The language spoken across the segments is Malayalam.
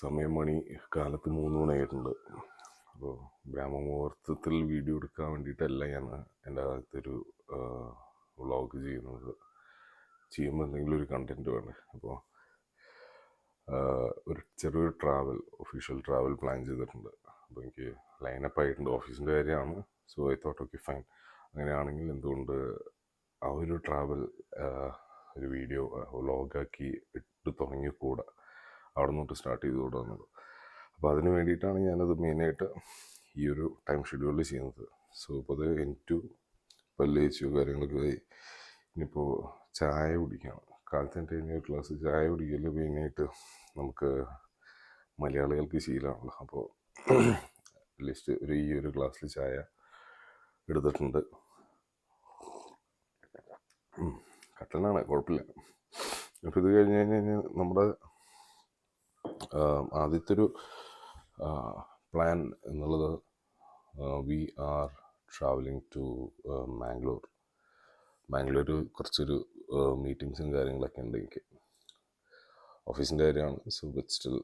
സമയം കാലത്ത് 3 മണിയായിട്ടുണ്ട്. അപ്പോൾ ബ്രഹ്മമുഹൂർത്തത്തിൽ വീഡിയോ എടുക്കാൻ വേണ്ടിയിട്ടല്ല ഞാൻ എൻ്റെ അകത്തൊരു വ്ളോഗ് ചെയ്യുന്നത്. ചെയ്യുമ്പോൾ എന്തെങ്കിലും ഒരു കണ്ടൻറ്റ് വേണ്ടേ. അപ്പോൾ ഒരു ചെറിയൊരു ഒഫീഷ്യൽ ട്രാവൽ പ്ലാൻ ചെയ്തിട്ടുണ്ട്. അപ്പോൾ എനിക്ക് ലൈനപ്പ് ആയിട്ടുണ്ട്. ഓഫീസിൻ്റെ കാര്യമാണ്. So I thought okay fine, അങ്ങനെയാണെങ്കിൽ എന്തുകൊണ്ട് ആ ഒരു ട്രാവൽ ഒരു വീഡിയോ വ്ളോഗാക്കി ഇട്ട് തുടങ്ങിക്കൂടാ, അവിടെ നിന്നിട്ട് സ്റ്റാർട്ട് ചെയ്തുകൂടാ എന്നുള്ളത്. അപ്പോൾ അതിന് വേണ്ടിയിട്ടാണ് ഞാനത് മെയിനായിട്ട് ഈ ഒരു ടൈം ഷെഡ്യൂളിൽ ചെയ്യുന്നത്. സോ ഇപ്പോൾ അത് എനിക്ക് പല്ല് തേച്ചു കാര്യങ്ങളൊക്കെ ആയി. ഇനിയിപ്പോൾ ചായ കുടിക്കണം. കാലത്ത് എൻ്റെ ഒരു ഗ്ലാസ് ചായ കുടിക്കൽ മെയിനായിട്ട് നമുക്ക് മലയാളികൾക്ക് ശീലമാണല്ലോ. അപ്പോൾ അറ്റ്ലീസ്റ്റ് ഈ ഒരു ഗ്ലാസ്സിൽ ചായ എടുത്തിട്ടുണ്ട്. കട്ടനാണ്, കുഴപ്പമില്ല. അപ്പോൾ ഇത് കഴിഞ്ഞ് കഴിഞ്ഞാൽ നമ്മുടെ ആദ്യത്തെ ഒരു പ്ലാൻ എന്നുള്ളത് we are travelling to Mangalore. കുറച്ചൊരു മീറ്റിങ്സും കാര്യങ്ങളൊക്കെ ഉണ്ട് എനിക്ക്. ഓഫീസിൻ്റെ കാര്യമാണ്. സോ ബട്ട് സ്റ്റിൽ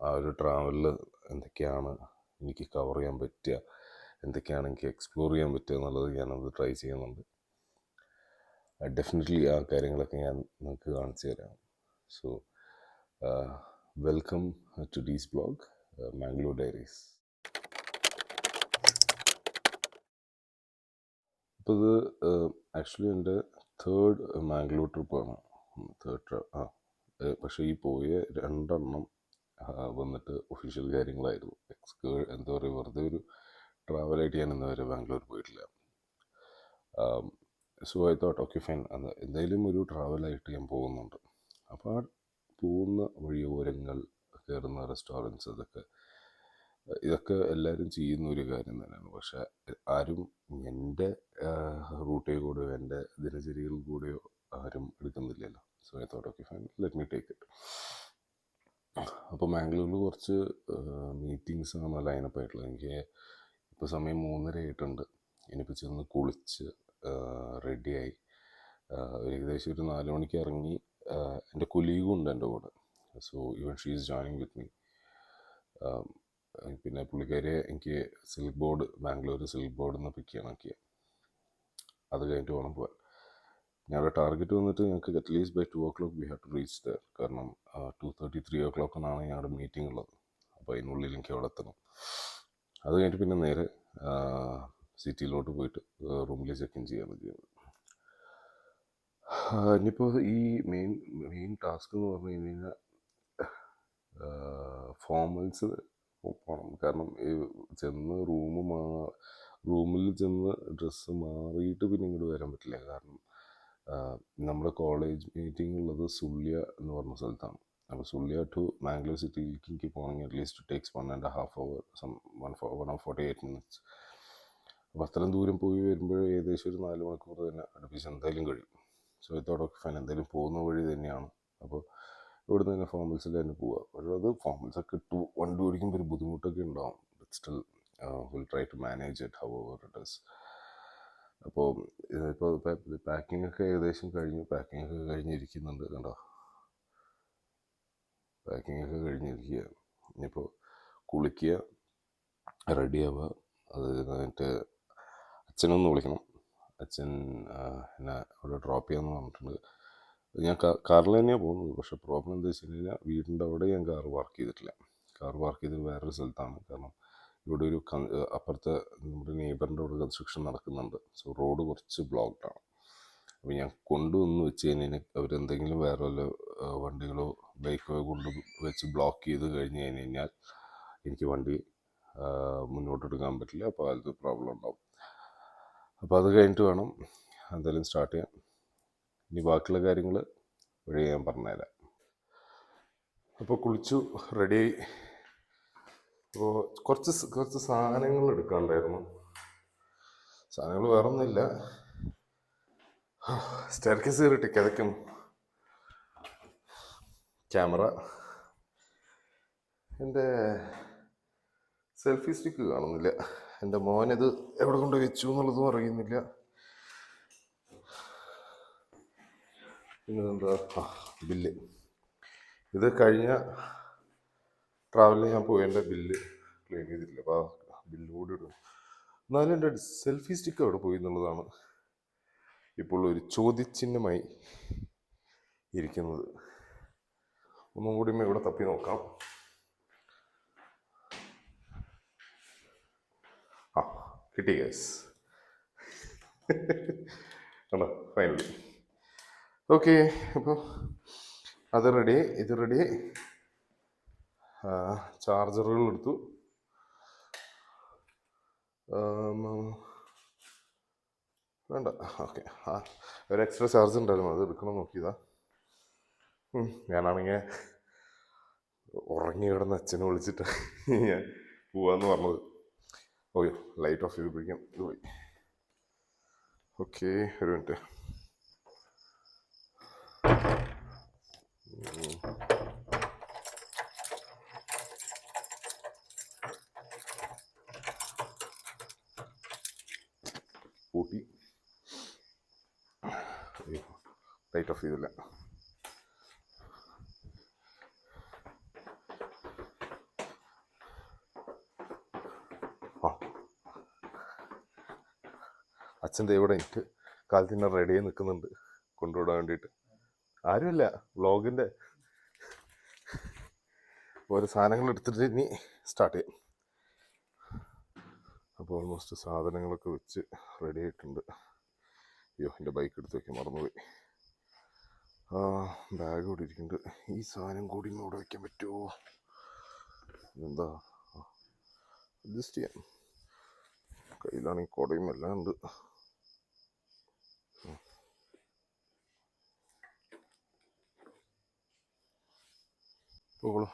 ആ ഒരു ട്രാവലിൽ എന്തൊക്കെയാണ് എനിക്ക് കവർ ചെയ്യാൻ പറ്റുക, എന്തൊക്കെയാണ് എനിക്ക് എക്സ്പ്ലോർ ചെയ്യാൻ പറ്റുക എന്നുള്ളത് ഞാനത് ട്രൈ ചെയ്യുന്നുണ്ട്. ഡെഫിനറ്റ്ലി ആ കാര്യങ്ങളൊക്കെ ഞാൻ നിങ്ങൾക്ക് കാണിച്ചു തരാം. So welcome to this blog, Mangalore diaries. അപ്പോൾ ഇത് ആക്ച്വലി എൻ്റെ തേർഡ് മാംഗ്ലൂർ ട്രിപ്പാണ്. പക്ഷേ ഈ പോയ 2 എണ്ണം വന്നിട്ട് ഒഫീഷ്യൽ കാര്യങ്ങളായിരുന്നു. എന്താ പറയുക, വെറുതെ ഒരു ട്രാവലായിട്ട് ഞാൻ ഇന്നുവരെ ബാംഗ്ലൂർ പോയിട്ടില്ല. So I thought okay fine, എന്തായാലും ഒരു ട്രാവലായിട്ട് ഞാൻ പോകുന്നുണ്ട്. അപ്പോൾ ആ പോകുന്ന വഴിയോരങ്ങൾ, കയറുന്ന റെസ്റ്റോറൻറ്റ്സ്, ഇതൊക്കെ എല്ലാവരും ചെയ്യുന്ന ഒരു കാര്യം തന്നെയാണ്. പക്ഷേ ആരും എൻ്റെ റൂട്ടിൽ കൂടെയോ എൻ്റെ ദിനചര്യകളിൽ കൂടെയോ ആരും എടുക്കുന്നില്ലല്ലോ. So I thought okay fine, let me take it. അപ്പോൾ മാംഗ്ലൂരിൽ കുറച്ച് മീറ്റിങ്സാണ് ലൈനപ്പ് ആയിട്ടുള്ളത്. എനിക്ക് ഇപ്പോൾ സമയം 3:30 ആയിട്ടുണ്ട്. ഇനിയിപ്പോൾ ചെന്ന് കുളിച്ച് റെഡിയായി ഏകദേശം ഒരു 4 മണിക്ക് ഇറങ്ങി. എൻ്റെ കൊലീഗും ഉണ്ട് എൻ്റെ കൂടെ. So even she is joining with me. പിന്നെ പുള്ളിക്കാരെ എനിക്ക് ബാംഗ്ലൂർ സിൽക്ക് ബോർഡിൽ നിന്ന് പിക്ക് ചെയ്യണമൊക്കെ. അത് കഴിഞ്ഞിട്ട് വേണം പോകാൻ. ഞങ്ങളുടെ ടാർഗറ്റ് വന്നിട്ട് ഞങ്ങൾക്ക് at least by 2 o'clock we have to reach there. കാരണം 2:30, 3 o'clock ഞങ്ങളുടെ മീറ്റിംഗ് ഉള്ളത്. അപ്പോൾ അതിനുള്ളിൽ എനിക്ക് അവിടെ എത്തണം. അത് കഴിഞ്ഞിട്ട് പിന്നെ നേരെ സിറ്റിയിലോട്ട് പോയിട്ട് റൂമിൽ ചെക്ക് ഇൻ ചെയ്യാണ് ചെയ്യുന്നത്. ഇനിയിപ്പോൾ ഈ മെയിൻ ടാസ്ക് എന്ന് പറഞ്ഞു കഴിഞ്ഞാൽ ഫോർമൽസ് പോകണം. കാരണം ചെന്ന് റൂമിൽ ചെന്ന് ഡ്രസ്സ് മാറിയിട്ട് പിന്നെ ഇങ്ങോട്ട് വരാൻ പറ്റില്ല. കാരണം നമ്മുടെ കോളേജ് മീറ്റിംഗ് ഉള്ളത് സുള്ളിയ എന്ന് പറഞ്ഞ സ്ഥലത്താണ്. അപ്പോൾ സുള്ളിയ ടു മാംഗ്ലൂർ സിറ്റിയിലേക്ക് എനിക്ക് പോകണമെങ്കിൽ അറ്റ്ലീസ്റ്റ് ടേക്സ് 1.5 hours, 148 minutes. അപ്പോൾ അത്രയും ദൂരം പോയി വരുമ്പോൾ ഏകദേശം ഒരു 4 മണിക്കൂർ തന്നെ അടുപ്പിച്ച് എന്തായാലും കഴിയും. സോ ഇതോടൊക്കെ ഫൈൻ, എന്തായാലും പോകുന്ന വഴി തന്നെയാണ്. അപ്പോൾ ഇവിടുന്ന് തന്നെ ഫോർമൽസിൽ തന്നെ പോവുക. പക്ഷേ അത് ഫോർമൽസൊക്കെ ഇട്ട് വണ്ടി ഓടിക്കുമ്പോൾ ഒരു ബുദ്ധിമുട്ടൊക്കെ ഉണ്ടാവും. But still will try to manage it however it is. അപ്പോൾ ഇപ്പോൾ പാക്കിംഗ് ഒക്കെ ഏകദേശം കഴിഞ്ഞു. പാക്കിംഗ് ഒക്കെ കഴിഞ്ഞിരിക്കുന്നുണ്ട്. കണ്ടോ, പാക്കിംഗ് ഒക്കെ കഴിഞ്ഞിരിക്കുക. ഇനിയിപ്പോൾ കുളിക്കുക, റെഡിയാവുക. അത് കഴിഞ്ഞിട്ട് അച്ഛനൊന്ന് വിളിക്കണം. അച്ഛൻ എന്നെ അവിടെ ഡ്രോപ്പ് ചെയ്യാമെന്ന് പറഞ്ഞിട്ടുണ്ട്. ഞാൻ കാറിൽ തന്നെയാണ് പോകുന്നത്. പക്ഷേ പ്രോബ്ലം എന്താ വെച്ച് കഴിഞ്ഞാൽ വീടിൻ്റെ അവിടെ ഞാൻ കാർ പാർക്ക് ചെയ്തിട്ടില്ല. കാർ പാർക്ക് ചെയ്തത് വേറൊരു സ്ഥലത്താണ്. കാരണം ഇവിടെ ഒരു അപ്പുറത്തെ നമ്മുടെ നെയ്ബറിൻ്റെ അവിടെ കൺസ്ട്രക്ഷൻ നടക്കുന്നുണ്ട്. സോ റോഡ് കുറച്ച് ബ്ലോക്ക്ഡാണ്. അപ്പോൾ ഞാൻ കൊണ്ടുവന്ന് വെച്ച് കഴിഞ്ഞാൽ അവരെന്തെങ്കിലും വേറെ വല്ല വണ്ടികളോ ബൈക്കോ കൊണ്ട് വെച്ച് ബ്ലോക്ക് ചെയ്ത് കഴിഞ്ഞ് കഴിഞ്ഞാൽ എനിക്ക് വണ്ടി മുന്നോട്ടെടുക്കാൻ പറ്റില്ല. അപ്പോൾ അതിൽ പ്രോബ്ലം ഉണ്ടാവും. അപ്പോൾ അത് കഴിഞ്ഞിട്ട് വേണം എന്തായാലും സ്റ്റാർട്ട് ചെയ്യാൻ. ഇനി ബാക്കിയുള്ള കാര്യങ്ങൾ വഴി ഞാൻ പറഞ്ഞുതരാം. അപ്പോൾ കുളിച്ചു, റെഡിയായി. അപ്പോൾ കുറച്ച് സാധനങ്ങൾ എടുക്കാനുണ്ടായിരുന്നു. സാധനങ്ങൾ വേറെ ഒന്നുമില്ല. സ്റ്റെയർകേസ് കയറിയിട്ട് കിതയ്ക്കും. ക്യാമറ, എൻ്റെ സെൽഫി സ്റ്റിക്ക് കാണുന്നില്ല. എൻ്റെ മോനത് എവിടെ കൊണ്ട് വെച്ചു എന്നുള്ളതും അറിയുന്നില്ല. പിന്നെന്താ, ബില്ല്. ഇത് കഴിഞ്ഞ ട്രാവൽ ചെയ്യാൻ പോയതിൻ്റെ ബില്ല് ക്ലെയിം ചെയ്തിട്ടില്ല. അപ്പോൾ ആ ബില്ല് കൂടി ഇടും. എന്നാലും എൻ്റെ സെൽഫി സ്റ്റിക്ക് അവിടെ പോയി എന്നുള്ളതാണ് ഇപ്പോൾ ഒരു ചോദ്യചിഹ്നമായി ഇരിക്കുന്നത്. ഒന്നും കൂടി ഇവിടെ തപ്പി നോക്കാം. ആ, കിട്ടി ഗൈസ്. ആണോ, ഫൈനലി. ഓക്കെ, അപ്പോൾ അത് റെഡി, ഇത് റെഡി. ചാർജറുകൾ എടുത്തു. വേണ്ട, ഓക്കെ. ഒരു എക്സ്ട്രാ ചാർജ് ഉണ്ടായിരുന്നു, അത് എടുക്കണം നോക്കിയതാ. ഞാനാണെങ്കിൽ ഉറങ്ങി കിടന്ന് അച്ഛനെ വിളിച്ചിട്ട് ഞാൻ പോവാന്ന് പറഞ്ഞത്. ഓയോ, ലൈറ്റ് ഓഫ് ചെയ്തപ്പോഴേക്കും ഇത് പോയി. ഓക്കെ, ഒരു മിനിറ്റ്. കൂട്ടി ലൈറ്റ് ഓഫ് ചെയ്തില്ല. അച്ഛൻ ഇവിടെ എനിക്ക് കാലത്തിന് റെഡിയായി നിൽക്കുന്നുണ്ട് കൊണ്ടുവിടാൻ വേണ്ടിയിട്ട്. ആരുമില്ല, വ്ളോഗിൻ്റെ ഓരോ സാധനങ്ങൾ എടുത്തിട്ട് ഇനി സ്റ്റാർട്ട് ചെയ്യാം. അപ്പോൾ ഓൾമോസ്റ്റ് സാധനങ്ങളൊക്കെ വെച്ച് റെഡി ആയിട്ടുണ്ട്. അയ്യോ, എൻ്റെ ബൈക്ക് എടുത്ത് വയ്ക്കാൻ മറന്നുപോയി. ബാഗ് കൂടി ഇരിക്കുന്നുണ്ട്. ഈ സാധനം കൂടി ഇവിടെ വയ്ക്കാൻ പറ്റുമോ? എന്താ, അഡ്ജസ്റ്റ് ചെയ്യാം. കയ്യിലാണെങ്കിൽ കുടയും എല്ലാം ഉണ്ട്. പോകോളൂ.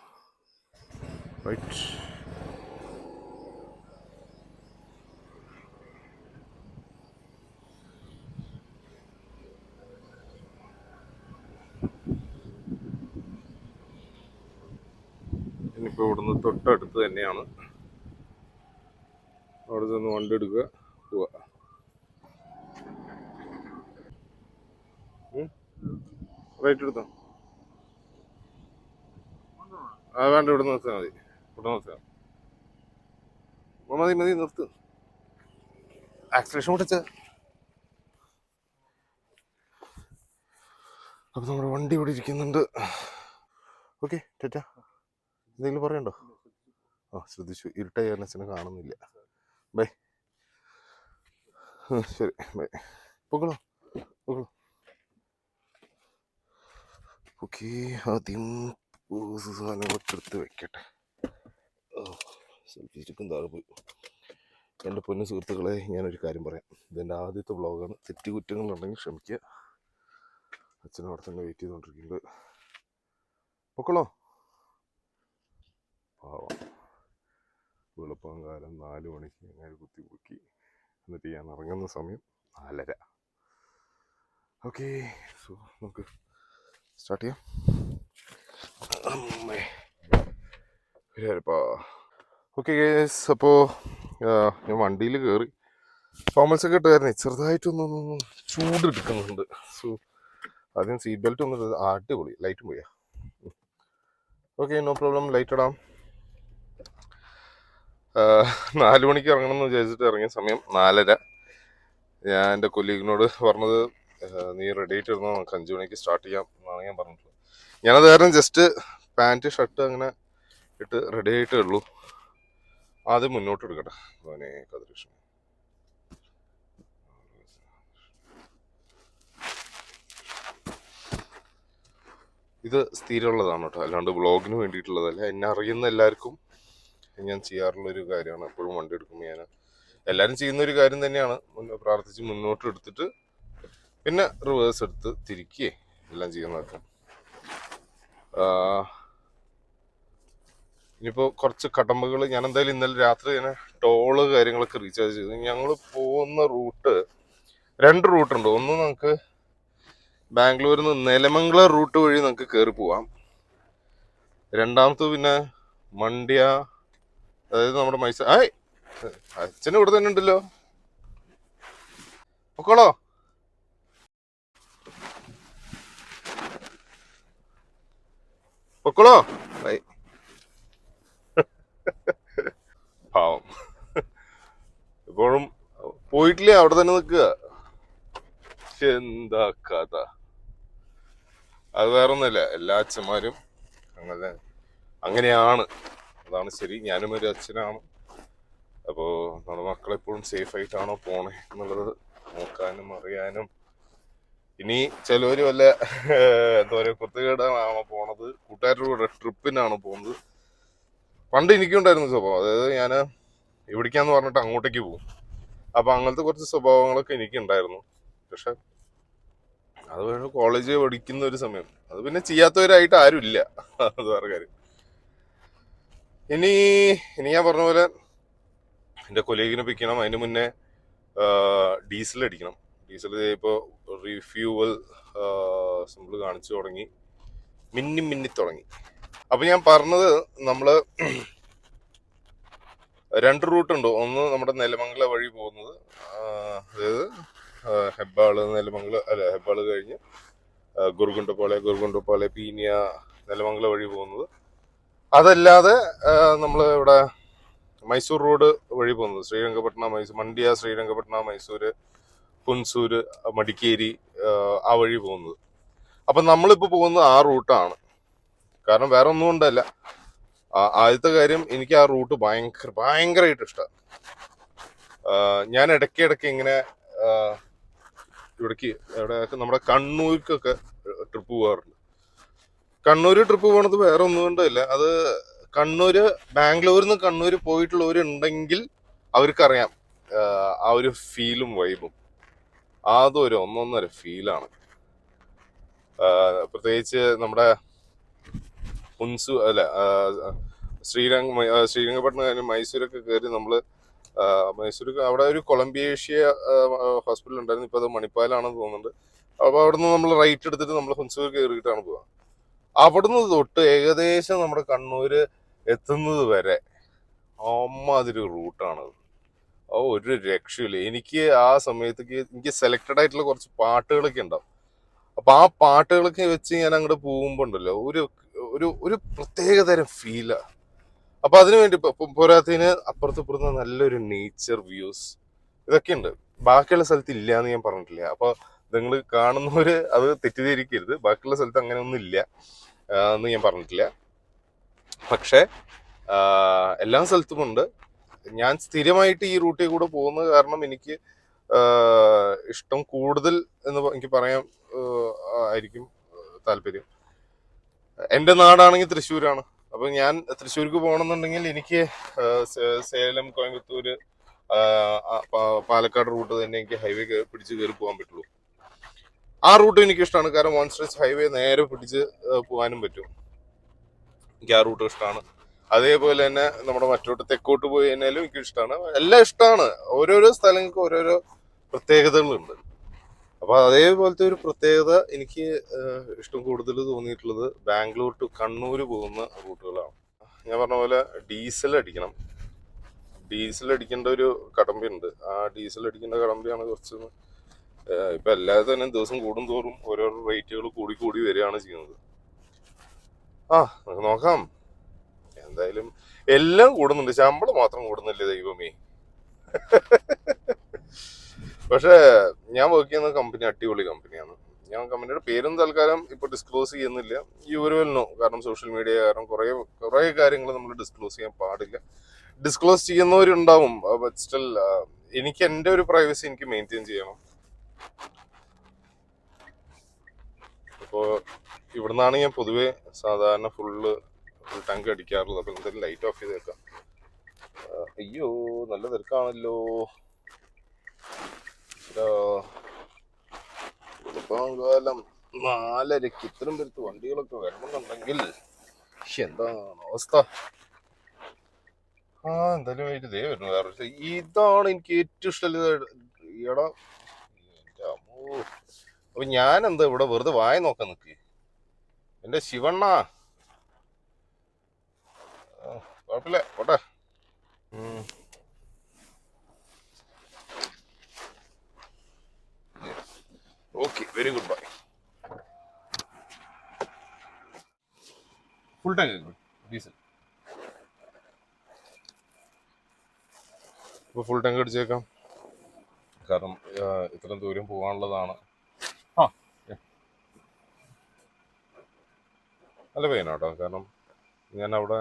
റൈറ്റ്. ഇനിയിപ്പോൾ ഇവിടുന്ന് തൊട്ടടുത്ത് തന്നെയാണ്. അവിടെ നിന്ന് വണ്ടി എടുക്കുക, പോവുക. റൈറ്റ് എടുത്തോ? വേണ്ട, ഇവിടെ നിർത്താൽ മതി. ഇവിടെ നിർത്താം. മതി മതി, നിർത്ത്. ആക്സിലേഷൻ മുട്ടിച്ച. അപ്പം നമ്മുടെ വണ്ടി ഇവിടെ ഇരിക്കുന്നുണ്ട്. ഓക്കെ, ടാറ്റാ. എന്തെങ്കിലും പറയണ്ടോ? ശ്രദ്ധിച്ചു. ഇരുട്ടായി അച്ഛനെ കാണുന്നില്ല. ബൈ. ശരി, ബൈ. പോകണോ? പോകണോ? ഓക്കെ, ആദ്യം സാധനങ്ങളൊക്കെ എടുത്ത് വെക്കട്ടെ. സെൽഫി സ്റ്റിക്കും താഴെ പോയി. എൻ്റെ പൊന്നു സുഹൃത്തുക്കളെ, ഞാനൊരു കാര്യം പറയാം. ഇതെൻ്റെ ആദ്യത്തെ വ്ളോഗാണ്. തെറ്റുകുറ്റങ്ങളുണ്ടെങ്കിൽ ക്ഷമിക്കുക. അച്ഛനും അവിടെ തന്നെ വെയിറ്റ് ചെയ്തുകൊണ്ടിരിക്കുന്നുണ്ട്. പൊക്കളോ? പാവം. വെളുപ്പം കാലം 4 മണിക്ക് അങ്ങനെ കുത്തി പൊക്കി. എന്നിട്ട് ഞാൻ ഇറങ്ങുന്ന സമയം 4:30. ഓക്കെ, സോ നമുക്ക് സ്റ്റാർട്ട് ചെയ്യാം. ഓക്കെ ഗേസ്, അപ്പോൾ ഞാൻ വണ്ടിയിൽ കയറി ഫോമൽസൊക്കെ ഇട്ടുകാരനെ ചെറുതായിട്ടൊന്നും ചൂടെടുക്കുന്നുണ്ട്. സോ ആദ്യം സീറ്റ് ബെൽറ്റ് ഒന്നും അടിപൊളി. ലൈറ്റും പോയാ. Okay, no problem. ലൈറ്റ് ഇടാം. 4 മണിക്ക് ഇറങ്ങണം എന്ന് വിചാരിച്ചിട്ട് ഇറങ്ങിയ സമയം 4:30. ഞാൻ എൻ്റെ കൊല്ലീഗിനോട് പറഞ്ഞത്, നീ റെഡി ആയിട്ട് ഇരുന്നോ, നമുക്ക് 5 മണിക്ക് സ്റ്റാർട്ട് ചെയ്യാം എന്നാണ് ഞാൻ പറഞ്ഞിട്ടുള്ളത്. ഞാനത് കാരണം ജസ്റ്റ് പാൻറ്റ് ഷർട്ട് അങ്ങനെ ഇട്ട് റെഡി ആയിട്ടേ ഉള്ളൂ. ആദ്യം മുന്നോട്ട് എടുക്കട്ടെ. അവനെ കതിരീഷ്, ഇത് സ്ഥിരമുള്ളതാണ് കേട്ടോ, അല്ലാണ്ട് വ്ളോഗിന് വേണ്ടിയിട്ടുള്ളതല്ല. എന്നെ അറിയുന്ന എല്ലാവർക്കും ഞാൻ ചെയ്യാറുള്ളൊരു കാര്യമാണ്. എപ്പോഴും വണ്ടി എടുക്കുമ്പോൾ ഞാൻ എല്ലാവരും ചെയ്യുന്നൊരു കാര്യം തന്നെയാണ്. പ്രാർത്ഥിച്ച് മുന്നോട്ട് എടുത്തിട്ട് പിന്നെ റിവേഴ്സ് എടുത്ത് തിരിക്കുകയെ എല്ലാം ചെയ്യുന്നതൊക്കെ. ഇനിയിപ്പോൾ കുറച്ച് കടമ്പകൾ ഞാൻ എന്തായാലും ഇന്നലെ രാത്രി തന്നെ ടോള് കാര്യങ്ങളൊക്കെ റീചാർജ് ചെയ്തു. ഞങ്ങൾ പോകുന്ന റൂട്ട് 2 റൂട്ടുണ്ട്. ഒന്ന് നമുക്ക് ബാംഗ്ലൂരിൽ നിന്ന് നെലമംഗലം റൂട്ട് വഴി നമുക്ക് കയറി പോവാം. രണ്ടാമത് പിന്നെ മണ്ഡ്യ, അതായത് നമ്മുടെ മൈസൂർ. അച്ഛനും ഇവിടെ തന്നെ ഉണ്ടല്ലോ. പൊക്കോളോ. പൊക്കോളോ. പാവം ഇപ്പോഴും പോയിട്ടില്ല, അവിടെ തന്നെ നിൽക്കുക. എന്താ കഥ. അത് വേറെ ഒന്നുമില്ല, എല്ലാ അച്ഛന്മാരും അങ്ങനെയാണ്. അതാണ് ശരി. ഞാനും ഒരു അച്ഛനാണ്. അപ്പോൾ നമ്മുടെ മക്കളെപ്പോഴും സേഫ് ആയിട്ടാണോ പോണേ എന്നുള്ളത് നോക്കാനും അറിയാനും. ഇനി ചിലവര് വല്ല എന്താ പറയുക കുത്തുകേടാണോ പോണത്, കൂട്ടുകാരുടെ കൂടെ ട്രിപ്പിനാണോ പോകുന്നത്. പണ്ട് എനിക്കുണ്ടായിരുന്ന സ്വഭാവം, അതായത് ഞാൻ ഇവിടേക്കാന്ന് പറഞ്ഞിട്ട് അങ്ങോട്ടേക്ക് പോകും. അപ്പൊ അങ്ങനത്തെ കുറച്ച് സ്വഭാവങ്ങളൊക്കെ എനിക്കുണ്ടായിരുന്നു. പക്ഷെ അത് വേണം കോളേജ് പഠിക്കുന്ന ഒരു സമയം, അത് പിന്നെ ചെയ്യാത്തവരായിട്ട് ആരും ഇല്ല. അത് വേറെ കാര്യം. ഇനി ഞാൻ പറഞ്ഞ പോലെ എൻ്റെ കൊലീഗിനെ പിക്കണം. അതിന് മുന്നേ ഡീസൽ അടിക്കണം. ഡീസൽ ഇപ്പോൾ റീഫ്യൂവൽ സിമ്പിൾ കാണിച്ചു തുടങ്ങി, മിന്നി തുടങ്ങി. അപ്പൊ ഞാൻ പറഞ്ഞത്, നമ്മള് 2 റൂട്ടുണ്ട്. ഒന്ന് നമ്മുടെ നെലമംഗല വഴി പോകുന്നത്, അതായത് ഹെബ്ബാള് നെലമംഗല അല്ല, ഹെബ്ബാള് കഴിഞ്ഞ് ഗുരുഗുണ്ടപ്പാളെ പീനിയ നെലമംഗല വഴി പോകുന്നത്. അതല്ലാതെ നമ്മൾ ഇവിടെ മൈസൂർ റോഡ് വഴി പോകുന്നത്, ശ്രീരംഗപട്ടണ മൈസൂർ, മണ്ഡ്യ ശ്രീരംഗപട്ടണ മൈസൂര് ഹുൻസൂര് മടിക്കേരി ആ വഴി പോകുന്നത്. അപ്പൊ നമ്മളിപ്പോ പോകുന്നത് ആ റൂട്ടാണ്. കാരണം വേറെ ഒന്നും കൊണ്ടല്ല, ആദ്യത്തെ കാര്യം എനിക്ക് ആ റൂട്ട് ഭയങ്കരമായിട്ട് ഇഷ്ടമാണ്. ഞാൻ ഇടയ്ക്ക് ഇങ്ങനെ ഇവിടേക്ക് നമ്മുടെ കണ്ണൂർക്കൊക്കെ ട്രിപ്പ് പോകാറുണ്ട്. കണ്ണൂര് ട്രിപ്പ് പോകണത് വേറെ ഒന്നും കൊണ്ടല്ല, അത് കണ്ണൂര് ബാംഗ്ലൂരിൽ നിന്ന് കണ്ണൂര് പോയിട്ടുള്ളവരുണ്ടെങ്കിൽ അവർക്കറിയാം ആ ഒരു ഫീലും വൈബും. അതൊരു ഒന്നൊന്നര ഫീലാണ്. പ്രത്യേകിച്ച് നമ്മുടെ ശ്രീരംഗപട്ടണം മൈസൂരൊക്കെ കയറി നമ്മള് മൈസൂർക്ക് അവിടെ ഒരു കൊളംബിയേഷ്യ ഹോസ്പിറ്റൽ ഉണ്ടായിരുന്നു. ഇപ്പൊ അത് മണിപ്പാലാണെന്ന് തോന്നുന്നുണ്ട്. അപ്പൊ അവിടുന്ന് നമ്മൾ റൈറ്റ് എടുത്തിട്ട് നമ്മൾ ഹുൻസൂർ കയറിയിട്ടാണ് പോവുക. അവിടുന്ന് തൊട്ട് ഏകദേശം നമ്മുടെ കണ്ണൂര് എത്തുന്നത് വരെ അമ്മാതിരി റൂട്ടാണത്. ഒരു രക്ഷയില്ല. എനിക്ക് ആ സമയത്തേക്ക് എനിക്ക് സെലക്റ്റഡ് ആയിട്ടുള്ള കുറച്ച് പാട്ടുകളൊക്കെ ഉണ്ടാവും. അപ്പൊ ആ പാട്ടുകളൊക്കെ വെച്ച് ഞാൻ അങ്ങോട്ട് പോകുമ്പോ ഉണ്ടല്ലോ, ഒരു ഒരു ഒരു പ്രത്യേകതരം ഫീലാ. അപ്പൊ അതിനുവേണ്ടി പോരാത്തതിന് അപ്പുറത്ത് നല്ലൊരു നേച്ചർ വ്യൂസ് ഇതൊക്കെ ഉണ്ട്. ബാക്കിയുള്ള സ്ഥലത്ത് ഇല്ല എന്ന് ഞാൻ പറഞ്ഞിട്ടില്ല. അപ്പൊ നിങ്ങൾ കാണുന്നവര് അത് തെറ്റിദ്ധരിക്കരുത്. ബാക്കിയുള്ള സ്ഥലത്ത് അങ്ങനെ ഒന്നും ഇല്ല എന്ന് ഞാൻ പറഞ്ഞിട്ടില്ല. പക്ഷെ എല്ലാ സ്ഥലത്തും ഉണ്ട്. ഞാൻ സ്ഥിരമായിട്ട് ഈ റൂട്ടിൽ കൂടെ പോകുന്നത് കാരണം എനിക്ക് ഇഷ്ടം കൂടുതൽ എന്ന് എനിക്ക് പറയാൻ ആയിരിക്കും താല്പര്യം. എൻ്റെ നാടാണെങ്കിൽ തൃശ്ശൂരാണ്. അപ്പൊ ഞാൻ തൃശ്ശൂർക്ക് പോകണമെന്നുണ്ടെങ്കിൽ എനിക്ക് സേലം, കോയമ്പത്തൂര്, പാലക്കാട് റൂട്ട് തന്നെ എനിക്ക് ഹൈവേ പിടിച്ച് കയറി പോകാൻ പറ്റുള്ളൂ. ആ റൂട്ട് എനിക്ക് ഇഷ്ടമാണ്. കാരണം വൺ സ്ട്രെച്ച് ഹൈവേ നേരെ പിടിച്ച് പോകാനും പറ്റും. എനിക്ക് ആ റൂട്ട് ഇഷ്ടമാണ്. അതേപോലെ തന്നെ നമ്മുടെ മറ്റോട്ട് തെക്കോട്ട് പോയി കഴിഞ്ഞാലും എനിക്ക് ഇഷ്ടമാണ്. എല്ലാം ഇഷ്ടമാണ്. ഓരോരോ സ്ഥലങ്ങൾക്ക് ഓരോരോ പ്രത്യേകതകളുണ്ട്. അപ്പൊ അതേപോലത്തെ ഒരു പ്രത്യേകത എനിക്ക് ഇഷ്ടം കൂടുതൽ തോന്നിയിട്ടുള്ളത് ബാംഗ്ലൂർ ടു കണ്ണൂർ പോകുന്ന റൂട്ടുകളാണ്. ഞാൻ പറഞ്ഞ പോലെ ഡീസൽ അടിക്കണം. ഡീസൽ അടിക്കേണ്ട ഒരു കടമ്പയുണ്ട്. ആ ഡീസൽ അടിക്കേണ്ട കടമ്പയാണ് കുറച്ച് ഇപ്പൊ എല്ലാവരും തന്നെ ദിവസം കൂടുന്തോറും ഓരോരോ റേറ്റുകൾ കൂടി വരികയാണ് ചെയ്യുന്നത്. നമുക്ക് നോക്കാം. എന്തായാലും എല്ലാം കൂടുന്നുണ്ട്, ശമ്പളം മാത്രം കൂടുന്നില്ലേ ദൈവമേ. പക്ഷെ ഞാൻ വർക്ക് ചെയ്യുന്ന കമ്പനി അടിപൊളി കമ്പനിയാണ്. ഞാൻ കമ്പനിയുടെ പേരും തൽക്കാലം ഇപ്പൊ ഡിസ്ക്ലോസ് ചെയ്യുന്നില്ല. യുവരുവല്ലോ, കാരണം സോഷ്യൽ മീഡിയ കാരണം കുറെ കാര്യങ്ങൾ നമ്മൾ ഡിസ്ക്ലോസ് ചെയ്യാൻ പാടില്ല. ഡിസ്ക്ലോസ് ചെയ്യുന്നവരുണ്ടാവും. ബട്ട് സ്റ്റിൽ എനിക്ക് എൻ്റെ ഒരു പ്രൈവസി എനിക്ക് മെയിൻറ്റെയിൻ ചെയ്യണം. അപ്പോൾ ഇവിടുന്നാണ് ഞാൻ പൊതുവെ സാധാരണ ഫുൾ ടാങ്ക് അടിക്കാറുള്ളത്. അപ്പൊ എന്തായാലും ലൈറ്റ് ഓഫ് ചെയ്തേക്കാം. അയ്യോ, നല്ല തിരക്കാണല്ലോ. കാലം 4:30 ഇത്രയും പേർക്ക് വണ്ടികളൊക്കെ വരണമെന്നുണ്ടെങ്കിൽ എന്താണ് അവസ്ഥ. എന്തായാലും ഇതേ വരുന്നു. വേറെ ഇതാണ് എനിക്ക് ഏറ്റവും ഇഷ്ടമല്ല. ഈടാ അപ്പൊ ഞാൻ എന്താ ഇവിടെ വെറുതെ വായ നോക്കാൻ നിൽക്കുക. എന്റെ ശിവണ്ണ കുഴപ്പമില്ല, പോട്ടെ. Okay, very good bye. Full tank diesel. ഇപ്പോൾ ഫുൾ ടാങ്ക് അടിച്ചേക്കാം, കാരണം ഇത്രയും ദൂരം പോകാനുള്ളതാണ്. ആ നല്ല പെയിനാട്ടോ, കാരണം ഞാൻ അവിടെ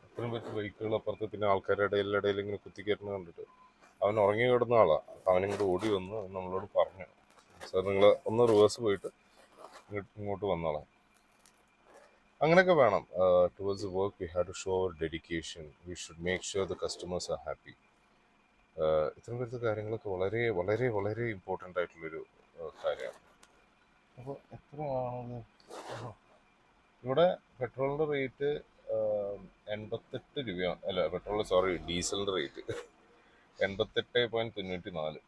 അത്രയും വെച്ച് ബൈക്കുകൾ അപ്പുറത്ത്, പിന്നെ ആൾക്കാരുടെ ഇടയിൽ ഇങ്ങനെ കുത്തിക്കയറ്റുന്നത് കണ്ടിട്ട് അവൻ ഉറങ്ങി കിടന്ന ആളാണ്. അവനിങ്ങോട്ട് ഓടി വന്ന് നമ്മളോട് പറഞ്ഞു, സാർ നിങ്ങൾ ഒന്ന് റിവേഴ്സ് പോയിട്ട് ഇങ്ങോട്ട് വന്നോളാം. അങ്ങനെയൊക്കെ വേണം. Towards work we have to show dedication, we should make sure the customers are happy. ഇത്തരം വരുന്ന കാര്യങ്ങളൊക്കെ വളരെ വളരെ വളരെ ഇമ്പോർട്ടൻ്റ് ആയിട്ടുള്ളൊരു കാര്യമാണ്. അപ്പോൾ എത്രയാണത്? ഇവിടെ പെട്രോളിൻ്റെ റേറ്റ് 88 രൂപയാണ്. അല്ല, പെട്രോൾ സോറി, ഡീസലിൻ്റെ റേറ്റ് 88.94.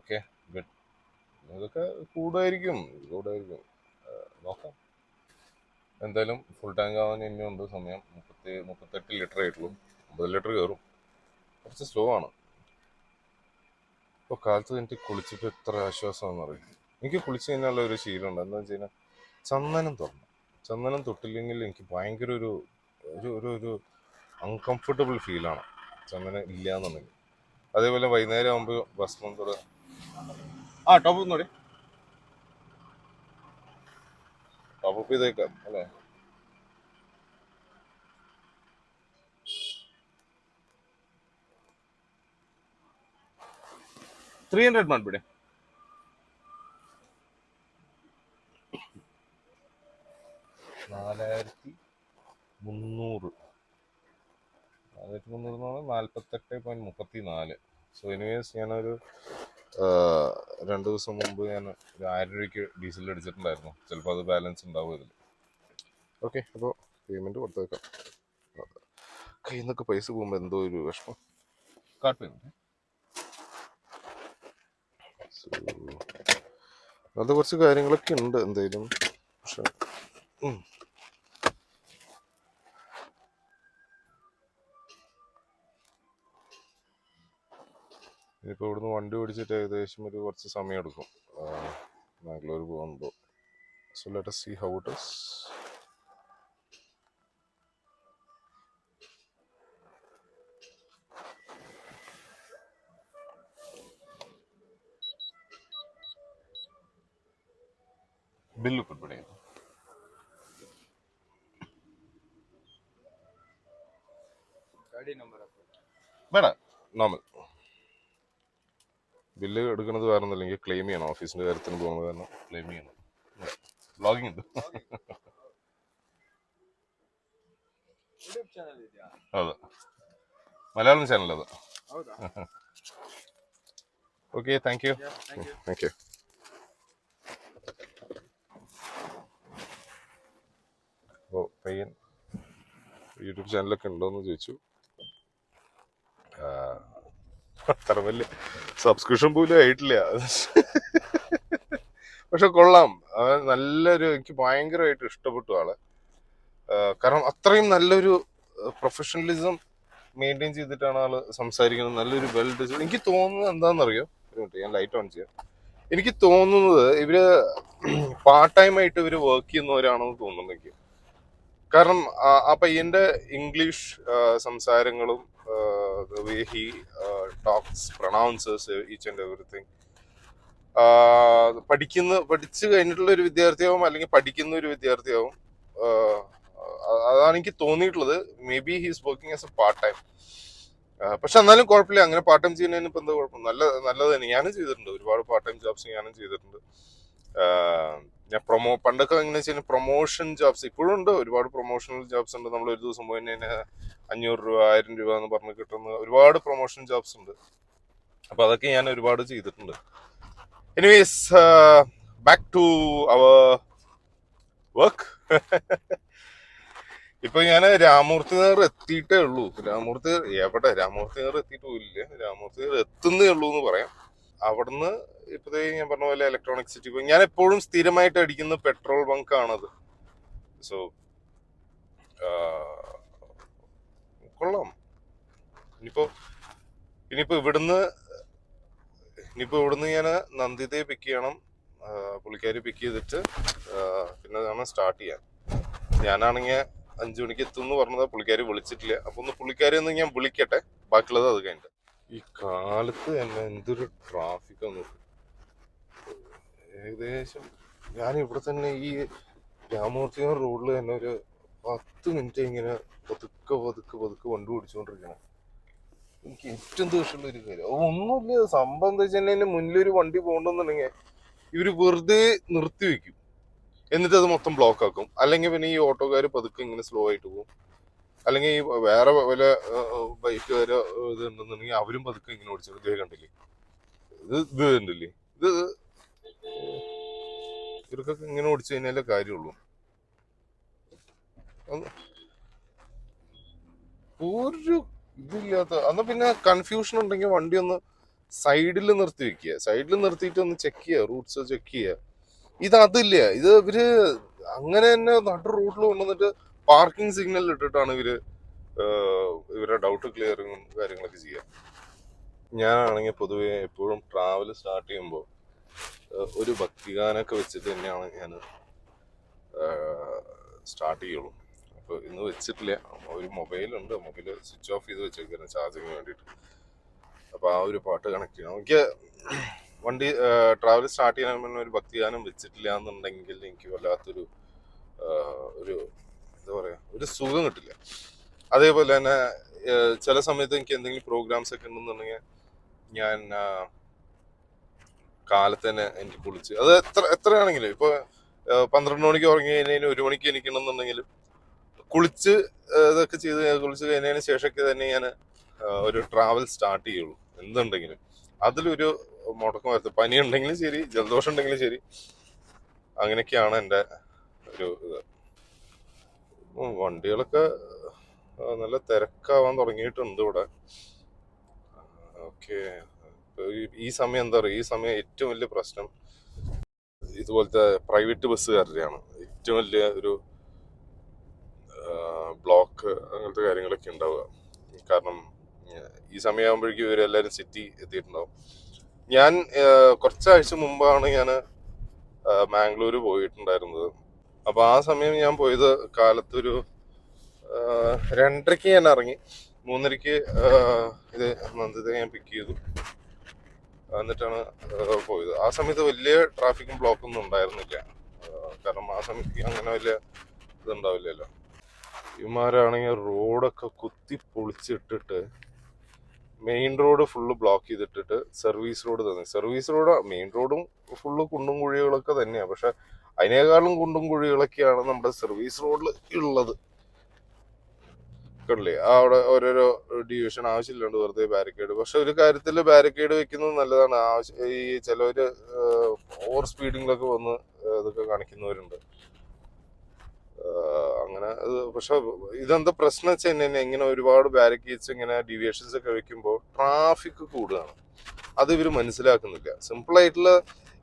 Okay, good. ഇതൊക്കെ കൂടുമായിരിക്കും. നോക്കാം. എന്തായാലും ഫുൾ ടാങ്ക് ആവാൻ ഇനിയുണ്ട് സമയം. 38 ലിറ്റർ ആയിട്ടുള്ളൂ. 50 ലിറ്റർ കയറും. കുറച്ച് സ്ലോ ആണ്. ഇപ്പോൾ കാലത്ത് എനിക്ക് കുളിച്ചപ്പോൾ എത്ര ആശ്വാസമാണെന്ന് അറിയും. എനിക്ക് കുളിച്ച് കഴിഞ്ഞാലുള്ള ഒരു ശീലമുണ്ട്. എന്താണെന്ന് വെച്ച് കഴിഞ്ഞാൽ ചന്ദനം തൊട്ടില്ലെങ്കിൽ എനിക്ക് ഭയങ്കര ഒരു ഒരു അൺകംഫർട്ടബിൾ ഫീലാണ് ചന്ദനം ഇല്ല എന്നുണ്ടെങ്കിൽ. അതേപോലെ വൈകുന്നേരം ആകുമ്പോൾ ഭസ്മം തൊട ടോപ്പ് ഒന്നുകൂടി ടോപ്പ് ചെയ്തേക്കാം അല്ലേ. $300 ಮಾಡ್ಬಿಡಿ. 4300 എന്ന് പറഞ്ഞാൽ 48.34. സോ എനിവേസ് ഞാനൊരു 2 ദിവസം മുമ്പ് ഞാൻ ഒരു 1000 രൂപയ്ക്ക് ഡീസൽ അടിച്ചിട്ടുണ്ടായിരുന്നു. ചിലപ്പോൾ അത് ബാലൻസ് ഉണ്ടാവും ഇതിൽ. ഓക്കെ, അപ്പോൾ പേയ്മെൻറ്റ് കൊടുത്തേക്കാം. കയ്യിൽ നിന്നൊക്കെ പൈസ പോകുമ്പോൾ എന്തോ ഒരു വിഷമം. Card payment. അത് കുറച്ച് കാര്യങ്ങളൊക്കെ ഉണ്ട് എന്തായാലും. പക്ഷെ ഇനിയിപ്പോൾ ഇവിടുന്ന് വണ്ടി ഓടിച്ചിട്ട് ഏകദേശം ഒരു കുറച്ച് സമയം എടുക്കും ബാംഗ്ലൂർ പോകുമ്പോൾ. So let us see how it is. Bill ಕೊಟ್ಬಿಡಿ. വേണ്ട, നോർമൽ ബില്ല് എടുക്കുന്നത് വേറെ ഒന്നുമില്ലെങ്കിൽ ക്ലെയിം ചെയ്യണം. ഓഫീസിൻ്റെ കാര്യത്തിന് പോകുന്നത് കാരണം ക്ലെയിം ചെയ്യണം. വ്ളോഗിങ് ഉണ്ട്. അതെ, മലയാളം ചാനൽ അത്. Okay, thank you. അപ്പോൾ പയ്യൻ യൂട്യൂബ് ചാനലൊക്കെ ഉണ്ടോയെന്ന് ചോദിച്ചു. അത്ര വലിയ സബ്സ്ക്രിപ്ഷൻ പോലും ആയിട്ടില്ല. പക്ഷെ കൊള്ളാം. നല്ലൊരു, എനിക്ക് ഭയങ്കരമായിട്ട് ഇഷ്ടപ്പെട്ടു ആളെ. കാരണം അത്രയും നല്ലൊരു പ്രൊഫഷണലിസം മെയിൻറ്റെയിൻ ചെയ്തിട്ടാണ് ആള് സംസാരിക്കുന്നത്. നല്ലൊരു വെൽ ഡിസൈൻ. എനിക്ക് തോന്നുന്നത് എന്താണെന്നറിയോ, ഞാൻ ലൈറ്റ് ഓൺ ചെയ്യാം. എനിക്ക് തോന്നുന്നത് ഇവര് പാർട്ട് ടൈം ആയിട്ട് ഇവര് വർക്ക് ചെയ്യുന്നവരാണെന്ന് തോന്നുന്നു എനിക്ക്. കാരണം ആ പയ്യന്റെ English സംസാരങ്ങളും the way he talks, pronounces each and everything. പഠിച്ചു കഴിഞ്ഞിട്ടുള്ള ഒരു വിദ്യാർത്ഥിയാവും, അല്ലെങ്കിൽ പഠിക്കുന്ന ഒരു വിദ്യാർത്ഥിയാവും. അതാണ് എനിക്ക് തോന്നിയിട്ടുള്ളത്. May be he's working as A part time. പക്ഷെ എന്നാലും കുഴപ്പമില്ല. അങ്ങനെ പാർട്ട് ടൈം ചെയ്യുന്നതിന് ഇപ്പം എന്താ കുഴപ്പം? നല്ലത് തന്നെ. ഞാനും ചെയ്തിട്ടുണ്ട് ഒരുപാട് പാർട്ട് ടൈം ജോബ്സ്. ഞാനും ചെയ്തിട്ടുണ്ട്. ഞാൻ പണ്ടൊക്കെ എങ്ങനെ വെച്ചാൽ പ്രൊമോഷൻ ജോബ്സ് ഇപ്പോഴും ഉണ്ട്. ഒരുപാട് പ്രൊമോഷണൽ ജോബ്സ് ഉണ്ട്. നമ്മൾ ഒരു ദിവസം പോയി കഴിഞ്ഞാൽ 500 രൂപ 1000 രൂപ എന്ന് പറഞ്ഞ് കിട്ടുന്ന ഒരുപാട് പ്രൊമോഷൻ ജോബ്സ് ഉണ്ട്. അപ്പൊ അതൊക്കെ ഞാൻ ഒരുപാട് ചെയ്തിട്ടുണ്ട്. Anyways, back to our work. ഇപ്പൊ ഞാൻ രാമൂർത്തി നഗർ എത്തിയിട്ടേ ഉള്ളൂ. രാമൂർത്തി നഗർ എത്തിയിട്ടില്ല. രാമൂർത്തി നഗർ എത്തുന്നേ ഉള്ളൂ എന്ന് പറയാം. അവിടുന്ന് ഇപ്പഴേ ഞാൻ പറഞ്ഞ പോലെ ഇലക്ട്രോണിക് സിറ്റി പോയി. ഞാൻ എപ്പോഴും സ്ഥിരമായിട്ട് അടിക്കുന്ന പെട്രോൾ ബങ്ക് ആണത്. സോ കൊള്ളാം. ഇനിയിപ്പോ ഇവിടുന്ന് ഞാൻ നന്ദിതയെ പിക്ക് ചെയ്യണം. പുള്ളിക്കാരി പിക്ക് ചെയ്തിട്ട് പിന്നെ വേണം സ്റ്റാർട്ട് ചെയ്യാൻ. ഞാനാണെങ്കിൽ 5 മണിക്ക് എത്തും എന്ന് പറഞ്ഞത് പുള്ളിക്കാരി വിളിച്ചിട്ടില്ല. അപ്പൊ ഒന്ന് പുള്ളിക്കാരി ഒന്ന് ഞാൻ വിളിക്കട്ടെ, ബാക്കിയുള്ളത് അത് കഴിഞ്ഞിട്ട്. ഈ കാലത്ത് തന്നെ എന്തൊരു ട്രാഫിക് ഒന്ന്. ഏകദേശം ഞാൻ ഇവിടെ തന്നെ ഈ രാമൂർത്തിയം റോഡിൽ തന്നെ ഒരു 10 മിനിറ്റ് ഇങ്ങനെ പതുക്കെ പതുക്കെ പതുക്കെ വണ്ടി ഓടിച്ചുകൊണ്ടിരിക്കണം. എനിക്ക് ഏറ്റവും ദോഷമുള്ള ഒരു കാര്യം ഒന്നുമില്ല. സംഭവം എന്താ വെച്ചാൽ മുന്നിലൊരു വണ്ടി പോകണ്ടെന്നുണ്ടെങ്കിൽ ഇവര് വെറുതെ നിർത്തി വെക്കും, എന്നിട്ട് അത് മൊത്തം ബ്ലോക്ക് ആക്കും. അല്ലെങ്കിൽ പിന്നെ ഈ ഓട്ടോക്കാർ പതുക്കെ ഇങ്ങനെ സ്ലോ ആയിട്ട് പോകും. അല്ലെങ്കിൽ ഈ വേറെ വല്ല ബൈക്കുകാരോ ഇത് ഉണ്ടെന്നുണ്ടെങ്കിൽ അവരും പതുക്കെ ഇങ്ങനെ ഓടിച്ചു. ഇതേ കണ്ടില്ലേ, ഇത് കണ്ടില്ലേ, ഇത് ഇവർക്കൊക്കെ ഇങ്ങനെ ഓടിച്ചു കഴിഞ്ഞാലേ കാര്യമുള്ളൂ. ഒരു ഇതില്ലാത്ത അന്ന് പിന്നെ കൺഫ്യൂഷൻ ഉണ്ടെങ്കിൽ വണ്ടി ഒന്ന് സൈഡിൽ നിർത്തി വെക്കുക. സൈഡിൽ നിർത്തിയിട്ട് ഒന്ന് ചെക്ക് ചെയ്യുക, റൂട്ട്സ് ചെക്ക് ചെയ്യുക. ഇത് അതില്ല. ഇത് ഇവര് അങ്ങനെ തന്നെ നടു റൂട്ടിൽ കൊണ്ടുവന്നിട്ട് പാർക്കിംഗ് സിഗ്നൽ ഇട്ടിട്ടാണ് ഇവരുടെ ഡൗട്ട് ക്ലിയറിങ്ങും കാര്യങ്ങളൊക്കെ ചെയ്യുക. ഞാനാണെങ്കിൽ പൊതുവെ എപ്പോഴും ട്രാവൽ സ്റ്റാർട്ട് ചെയ്യുമ്പോൾ ഒരു ഭക്തിഗാനൊക്കെ വെച്ചിട്ട് തന്നെയാണ് ഞാൻ സ്റ്റാർട്ട് ചെയ്യുള്ളൂ. അപ്പോൾ ഇന്ന് വെച്ചിട്ടില്ല. ഒരു മൊബൈലുണ്ട്, മൊബൈൽ സ്വിച്ച് ഓഫ് ചെയ്ത് വെച്ചേക്കാണ് ചാർജിങ്ങിന് വേണ്ടിയിട്ട്. അപ്പോൾ ആ ഒരു പാട്ട് കണക്ട് ചെയ്യണം. എനിക്ക് വണ്ടി ട്രാവൽ സ്റ്റാർട്ട് ചെയ്യാൻ മുന്നേ ഒരു ഭക്തിഗാനം വെച്ചിട്ടില്ല എന്നുണ്ടെങ്കിൽ എനിക്ക് വല്ലാത്തൊരു എന്താ പറയുക, ഒരു സുഖം കിട്ടില്ല. അതേപോലെ തന്നെ ചില സമയത്ത് എനിക്ക് എന്തെങ്കിലും പ്രോഗ്രാംസ് ഒക്കെ ഉണ്ടെന്നുണ്ടെങ്കിൽ ഞാൻ കാലത്ത് തന്നെ എനിക്ക് കുളിച്ച്, അത് എത്രയാണെങ്കിലും ഇപ്പോൾ 12 മണിക്ക് ഉറങ്ങി കഴിഞ്ഞാൽ 1 മണിക്ക് എണീക്കണമെന്നുണ്ടെങ്കിലും കുളിച്ച് ഇതൊക്കെ ചെയ്ത് കുളിച്ച് കഴിഞ്ഞതിന് ശേഷമൊക്കെ തന്നെ ഞാൻ ഒരു ട്രാവൽ സ്റ്റാർട്ട് ചെയ്യുള്ളൂ. എന്തുണ്ടെങ്കിലും അതിലൊരു മുടക്കം വരുത്തും. പനി ഉണ്ടെങ്കിലും ശരി, ജലദോഷം ഉണ്ടെങ്കിലും ശരി, അങ്ങനെയൊക്കെയാണ് എൻ്റെ ഒരു ഇത്. വണ്ടികളൊക്കെ നല്ല തിരക്കാവാൻ തുടങ്ങിയിട്ടുണ്ട് ഇവിടെ. ഓക്കെ, ഈ സമയം എന്താ പറയുക, ഈ സമയം ഏറ്റവും വലിയ പ്രശ്നം ഇതുപോലത്തെ പ്രൈവറ്റ് ബസ്സുകാരുടെയാണ്. ഏറ്റവും വലിയ ഒരു ബ്ലോക്ക് അങ്ങനത്തെ കാര്യങ്ങളൊക്കെ ഉണ്ടാവുക. കാരണം ഈ സമയമാകുമ്പോഴേക്കും ഇവരെല്ലാവരും സിറ്റി എത്തിയിട്ടുണ്ടാവും. ഞാൻ കുറച്ചാഴ്ച മുമ്പാണ് ഞാൻ മാംഗ്ലൂർ പോയിട്ടുണ്ടായിരുന്നത്. അപ്പോൾ ആ സമയം ഞാൻ പോയത് കാലത്തൊരു 2:30 ഞാൻ ഇറങ്ങി, 3:30 ഇത് നന്ദിത ഞാൻ പിക്ക് ചെയ്തു, എന്നിട്ടാണ് പോയത്. ആ സമയത്ത് വലിയ ട്രാഫിക്കും ബ്ലോക്കൊന്നും ഉണ്ടായിരുന്നില്ല. കാരണം ആ സമയത്ത് അങ്ങനെ വലിയ ഇതുണ്ടാവില്ലല്ലോ. ഇവന്മാരാണെങ്കിൽ റോഡൊക്കെ കുത്തി പൊളിച്ചിട്ടിട്ട് മെയിൻ റോഡ് ഫുള്ള് ബ്ലോക്ക് ചെയ്തിട്ടിട്ട് സർവീസ് റോഡ് തന്നെ. സർവീസ് റോഡ് മെയിൻ റോഡും ഫുള്ള് കുണ്ടും കുഴികളൊക്കെ തന്നെയാണ്. പക്ഷെ അതിനേക്കാളും കുണ്ടും കുഴികളൊക്കെയാണ് നമ്മുടെ സർവീസ് റോഡിൽ ഉള്ളത്. കണ്ടില്ലേ, അവിടെ ഓരോരോ ഡിവിഷൻ ആവശ്യമില്ലാണ്ട് വെറുതെ ബാരിക്കേഡ്. പക്ഷെ ഒരു കാര്യത്തിൽ ബാരിക്കേഡ് വെക്കുന്നത് നല്ലതാണ്. ഈ ചിലവര് ഓവർ സ്പീഡിങ്ങിലൊക്കെ വന്ന് ഇതൊക്കെ കാണിക്കുന്നവരുണ്ട്. അങ്ങനെ പക്ഷെ ഇതെന്താ പ്രശ്നം വെച്ച് കഴിഞ്ഞാൽ ഇങ്ങനെ ഒരുപാട് ബാരിക്കേഡ്സ് ഇങ്ങനെ ഡീവിയേഷൻസ് ഒക്കെ വെക്കുമ്പോൾ ട്രാഫിക് കൂടുകയാണ്. അത് ഇവര് മനസ്സിലാക്കുന്നില്ല. സിമ്പിൾ ആയിട്ടുള്ള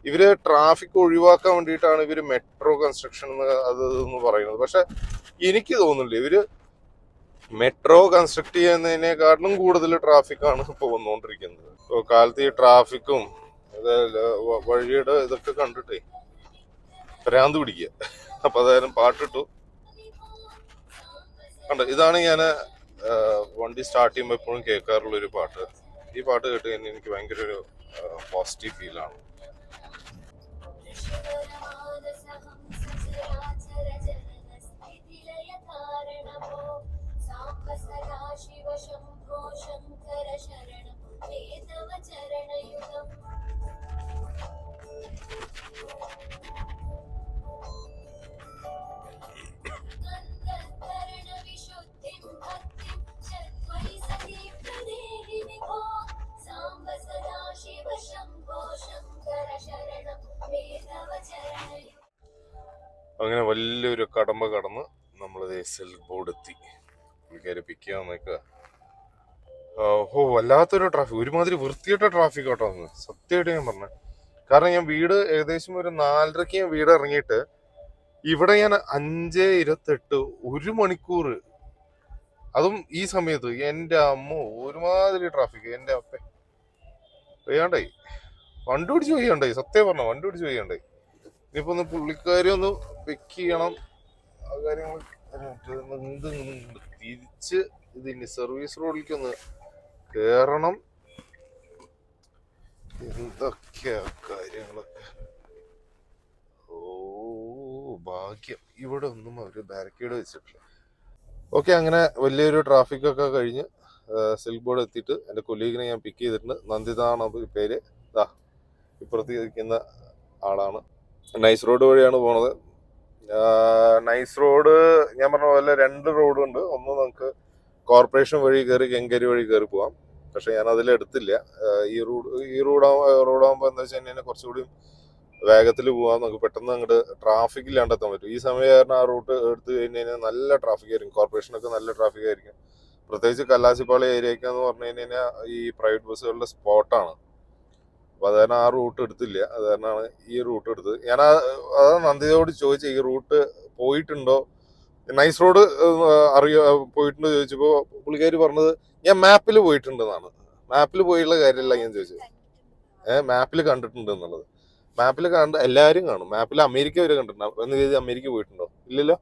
ഇവര് ട്രാഫിക് ഒഴിവാക്കാൻ വേണ്ടിയിട്ടാണ് ഇവര് മെട്രോ കൺസ്ട്രക്ഷൻ എന്ന് പറയുന്നത്. പക്ഷെ എനിക്ക് തോന്നുന്നില്ല, ഇവര് മെട്രോ കൺസ്ട്രക്ട് ചെയ്യുന്നതിനേക്കാട്ടിലും കൂടുതൽ ട്രാഫിക്കാണ് ഇപ്പോൾ വന്നുകൊണ്ടിരിക്കുന്നത്. ഇപ്പോൾ കാലത്ത് ഈ ട്രാഫിക്കും വഴിയുടെ ഇതൊക്കെ കണ്ടിട്ടേ ഭ്രാന്ത് പിടിക്കുക. അപ്പൊ അതായത് പാട്ടിട്ടു കണ്ട. ഇതാണ് ഞാൻ വണ്ടി സ്റ്റാർട്ട് ചെയ്യുമ്പോൾ എപ്പോഴും കേൾക്കാറുള്ള ഒരു പാട്ട്. ഈ പാട്ട് കേട്ട് കഴിഞ്ഞാൽ എനിക്ക് ഭയങ്കര ഒരു പോസിറ്റീവ് ഫീലാണ്. അങ്ങനെ വലിയൊരു കടമ്പ കടന്ന് നമ്മൾ സിൽക്ക് ബോർഡ് എത്തി. പുള്ളിക്കാരെ പിക്ക് ചെയ്യാൻ നോക്കുക. വല്ലാത്തൊരു ട്രാഫിക്, ഒരുമാതിരി വൃത്തിയിട്ട ട്രാഫിക് കേട്ടോ ഒന്ന്, സത്യമായിട്ട് ഞാൻ പറഞ്ഞത്. കാരണം ഞാൻ വീട് ഏകദേശം ഒരു 4:30 ഞാൻ വീട് ഇറങ്ങിയിട്ട് ഇവിടെ ഞാൻ 5:28, 1 മണിക്കൂർ, അതും ഈ സമയത്ത്. എൻ്റെ അമ്മ, ഒരുമാതിരി ട്രാഫിക്. എൻ്റെ അപ്പ വയ്യാണ്ടായി, വണ്ടി പിടിച്ച് വയ്യാണ്ടായി, സത്യം പറഞ്ഞ വണ്ടി പിടിച്ച് വയ്യാണ്ടായി. ഇനിയിപ്പോ ഒന്ന് പുള്ളിക്കാരി ഒന്ന് പിക്ക് ചെയ്യണം, ആ കാര്യങ്ങൾ തിരിച്ച് ഇത് ഇനി സർവീസ് റോഡിലേക്ക് ഒന്ന് കേറണം. എന്തൊക്കെയാ കാര്യങ്ങളൊക്കെ. ഓ ഭാഗ്യം, ഇവിടെ ഒന്നും അവര് ബാരിക്കേഡ് വെച്ചിട്ടില്ല. ഓക്കെ, അങ്ങനെ വലിയൊരു ട്രാഫിക് ഒക്കെ കഴിഞ്ഞ് സിൽക്ക് ബോർഡ് എത്തിയിട്ട് എൻ്റെ കൊലീഗിനെ ഞാൻ പിക്ക് ചെയ്തിട്ടുണ്ട്. നന്ദിത ആണ് പേര്. ഇതാ ഇപ്പുറത്ത് ഇരിക്കുന്ന ആളാണ്. നൈസ് റോഡ് വഴിയാണ് പോണത്. നൈസ് റോഡ് ഞാൻ പറഞ്ഞ പോലെ 2 റോഡുണ്ട്. ഒന്ന് നമുക്ക് കോർപ്പറേഷൻ വഴി കയറി കെങ്കേരി വഴി കയറി പോവാം. പക്ഷെ ഞാൻ അതിലെടുത്തില്ല. റോഡാകുമ്പോൾ എന്താ വെച്ച് കഴിഞ്ഞാൽ കുറച്ചുകൂടി വേഗത്തിൽ പോകാൻ നമുക്ക് പെട്ടെന്ന് അങ്ങോട്ട് ട്രാഫിക് ഇല്ലാണ്ടെത്താൻ പറ്റും. ഈ സമയം കാരണം ആ റൂട്ട് എടുത്തു കഴിഞ്ഞ് കഴിഞ്ഞാൽ നല്ല ട്രാഫിക് ആയിരിക്കും. കോർപ്പറേഷനൊക്കെ നല്ല ട്രാഫിക് ആയിരിക്കും. പ്രത്യേകിച്ച് കല്ലാച്ചിപ്പാളി ഏരിയയൊക്കെ എന്ന് പറഞ്ഞു കഴിഞ്ഞാൽ ഈ പ്രൈവറ്റ് ബസ്സുകളുടെ സ്പോട്ടാണ്. അപ്പോൾ അത് കാരണം ആ റൂട്ട് എടുത്തില്ല. അത് കാരണമാണ് ഈ റൂട്ട് എടുത്തത്. ഞാൻ നന്ദിതയോട് ചോദിച്ച ഈ റൂട്ട് പോയിട്ടുണ്ടോ, നൈസ് റോഡ് പോയിട്ടുണ്ടോ ചോദിച്ചപ്പോൾ പുള്ളിക്കാരി പറഞ്ഞത് ഞാൻ മാപ്പിൽ പോയിട്ടുണ്ടെന്നാണ്. മാപ്പിൽ പോയുള്ള കാര്യമല്ല ഞാൻ ചോദിച്ചത്. മാപ്പിൽ കണ്ടിട്ടുണ്ട് എന്നുള്ളത്. മാപ്പിൽ കണ്ട് എല്ലാവരും കാണും. മാപ്പിൽ അമേരിക്ക വരെ കണ്ടിട്ടുണ്ടാവും എന്ന് കരുതി അമേരിക്ക പോയിട്ടുണ്ടോ? ഇല്ലല്ലോ.